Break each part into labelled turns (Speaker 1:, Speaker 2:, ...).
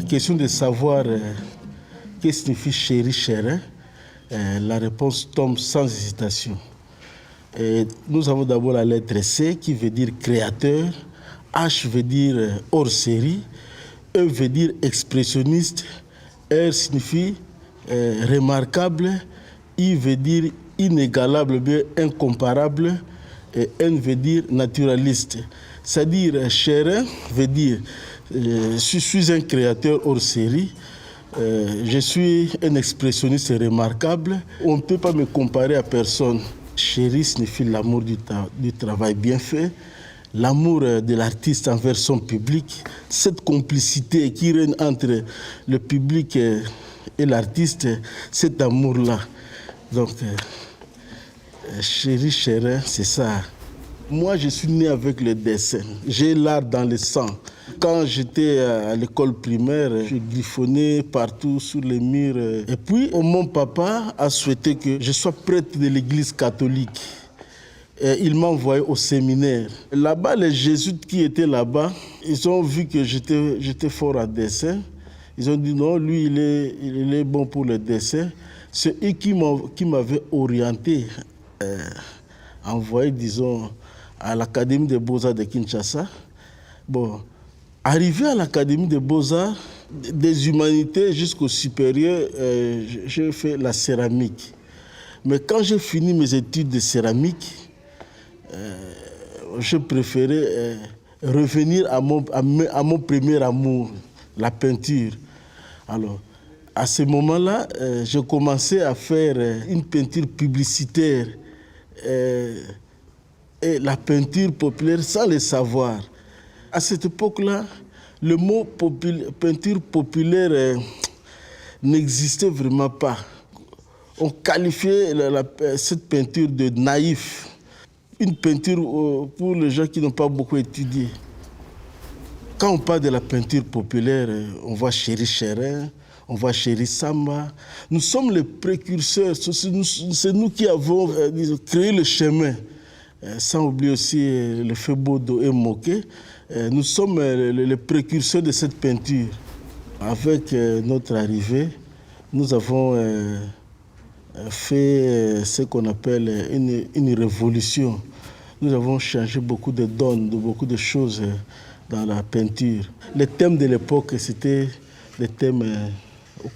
Speaker 1: question de savoir qu'est-ce que signifie chéri, chérin, la réponse tombe sans hésitation. Et nous avons d'abord la lettre C qui veut dire créateur, H veut dire hors série, E veut dire expressionniste, R signifie remarquable, I veut dire inégalable, bien incomparable, et N veut dire naturaliste. C'est-à-dire chérin veut dire je suis un créateur hors série, je suis un expressionniste remarquable, on ne peut pas me comparer à personne. Chéri signifie l'amour du travail bien fait, l'amour de l'artiste envers son public, cette complicité qui règne entre le public et l'artiste, cet amour-là. Donc, chéri, chérin, c'est ça. Moi, je suis né avec le dessin. J'ai l'art dans le sang. Quand j'étais à l'école primaire, je griffonnais partout sur les murs. Et puis, mon papa a souhaité que je sois prêtre de l'église catholique. Et il m'a envoyé au séminaire. Là-bas, les jésuites qui étaient là-bas, ils ont vu que j'étais fort à dessin. Ils ont dit non, lui, il est bon pour le dessin. C'est eux qui m'avaient orienté, envoyé, disons, à l'Académie des Beaux-Arts de Kinshasa. Bon, arrivé à l'Académie des Beaux-Arts, des humanités jusqu'au supérieur, j'ai fait la céramique. Mais quand j'ai fini mes études de céramique, je préférais revenir à mon premier amour, la peinture. Alors, à ce moment-là, j'ai commencé à faire une peinture publicitaire et la peinture populaire sans le savoir. À cette époque-là, le mot peinture populaire n'existait vraiment pas. On qualifiait cette peinture de naïf. Une peinture pour les gens qui n'ont pas beaucoup étudié. Quand on parle de la peinture populaire, on voit Chéri Chérin, on voit Chéri Samba. Nous sommes les précurseurs, c'est nous qui avons créé le chemin. Sans oublier aussi le Febodo et Moké. Nous sommes les précurseurs de cette peinture. Avec notre arrivée, nous avons fait ce qu'on appelle une révolution. Nous avons changé beaucoup de donnes, beaucoup de choses dans la peinture. Les thèmes de l'époque, c'était des thèmes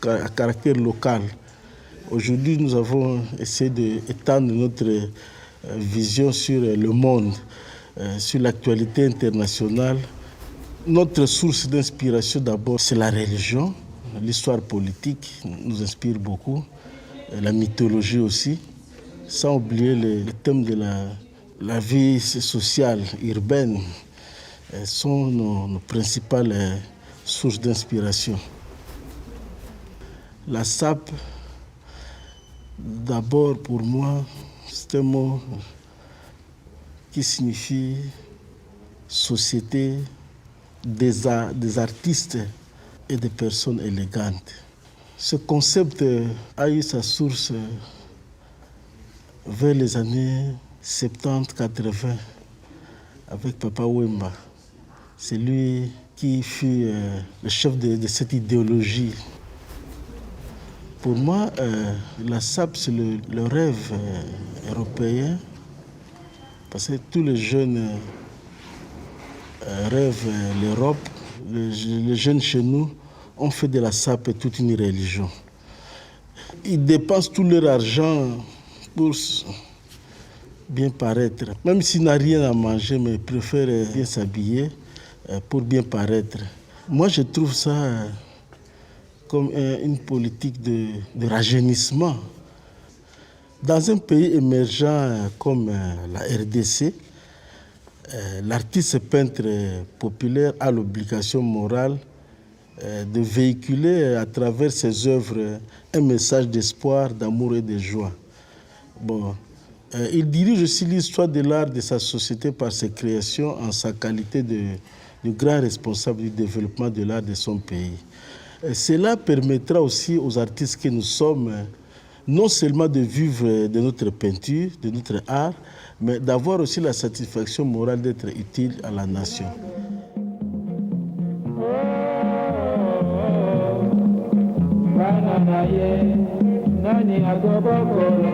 Speaker 1: à caractère local. Aujourd'hui, nous avons essayé d'étendre notre vision sur le monde, sur l'actualité internationale. Notre source d'inspiration d'abord, c'est la religion. L'histoire politique nous inspire beaucoup, la mythologie aussi, sans oublier les thèmes de la vie sociale, urbaine, sont nos principales sources d'inspiration. La SAP, d'abord pour moi, c'est un mot qui signifie société des artistes et des personnes élégantes. Ce concept a eu sa source vers les années 70-80 avec Papa Wemba. C'est lui qui fut le chef de cette idéologie. Pour moi, la SAP, c'est le rêve européen, parce que tous les jeunes rêvent l'Europe. Les jeunes chez nous ont fait de la SAP toute une religion. Ils dépensent tout leur argent pour bien paraître. Même s'ils n'ont rien à manger, mais ils préfèrent bien s'habiller pour bien paraître. Moi, je trouve ça comme une politique de rajeunissement. Dans un pays émergent comme la RDC, l'artiste peintre populaire a l'obligation morale de véhiculer à travers ses œuvres un message d'espoir, d'amour et de joie. Bon, il dirige aussi l'histoire de l'art de sa société par ses créations en sa qualité de grand responsable du développement de l'art de son pays. Cela permettra aussi aux artistes que nous sommes non seulement de vivre de notre peinture, de notre art, mais d'avoir aussi la satisfaction morale d'être utile à la nation.
Speaker 2: naye nani agobokolo